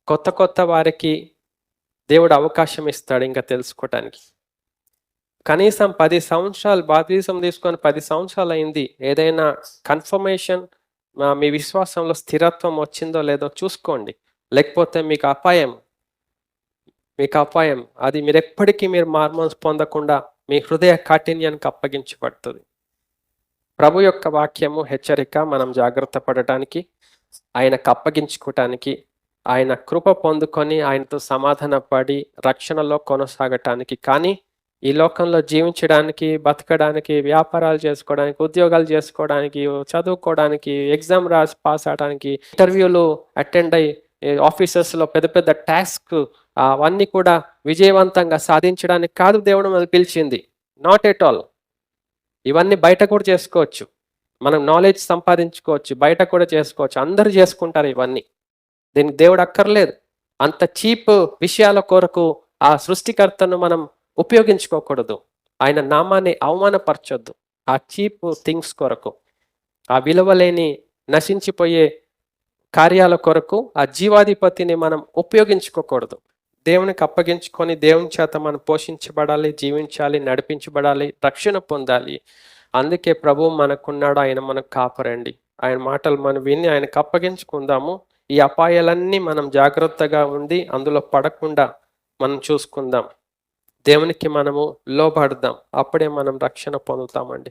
కొత్త కొత్త వారికి దేవుడు అవకాశం ఇస్తాడు ఇంకా తెలుసుకోవటానికి. కనీసం 10 సంవత్సరాలు బాప్తిసం తీసుకొని 10 సంవత్సరాలు అయింది. ఏదైనా కన్ఫర్మేషన్ మీ విశ్వాసంలో స్థిరత్వం వచ్చిందో లేదో చూసుకోండి. లేకపోతే మీకు అపాయం. అది మీరెప్పటికీ మార్మోన్స్ పొందకుండా మీ హృదయ కాఠిన్యానికి అప్పగించబడుతుంది. ప్రభు యొక్క వాక్యము హెచ్చరిక, మనం జాగ్రత్త పడటానికి, ఆయనకు అప్పగించుకోవటానికి, ఆయన కృప పొందుకొని ఆయనతో సమాధాన పడి రక్షణలో కొనసాగటానికి. కానీ ఈ లోకంలో జీవించడానికి, బతకడానికి, వ్యాపారాలు చేసుకోవడానికి, ఉద్యోగాలు చేసుకోవడానికి, చదువుకోవడానికి, ఎగ్జామ్ రాసి పాస్ అవడానికి, ఇంటర్వ్యూలు అటెండ్ అయ్యి ఆఫీసెస్లో పెద్ద పెద్ద టాస్క్ అవన్నీ కూడా విజయవంతంగా సాధించడానికి కాదు దేవుడు మనల్ని పిలిచింది. Not at all. ఇవన్నీ బయట కూడా చేసుకోవచ్చు. మనం నాలెడ్జ్ సంపాదించుకోవచ్చు, బయట కూడా చేసుకోవచ్చు. అందరూ చేసుకుంటారు ఇవన్నీ. దీనికి దేవుడు అక్కర్లేదు. అంత చీప్ విషయాల కొరకు ఆ సృష్టికర్తను మనం ఉపయోగించుకోకూడదు. ఆయన నామాన్ని అవమానపరచొద్దు ఆ చీప్ థింగ్స్ కొరకు, ఆ విలువలేని నశించిపోయే కార్యాల కొరకు ఆ జీవాధిపతిని మనం ఉపయోగించుకోకూడదు. దేవునికి అప్పగించుకొని దేవుని చేత మనం పోషించబడాలి, జీవించాలి, నడిపించబడాలి, రక్షణ పొందాలి. అందుకే ప్రభువు మనకున్నాడు, ఆయన మనకు కాపరండి. ఆయన మాటలు మనం విని ఆయనకు అప్పగించుకుందాము. ఈ అపాయాలన్నీ మనం జాగ్రత్తగా ఉండి అందులో పడకుండా మనం చూసుకుందాం. దేవునికి మనము లోబడదాం. అప్పుడే మనం రక్షణ పొందుతామండి.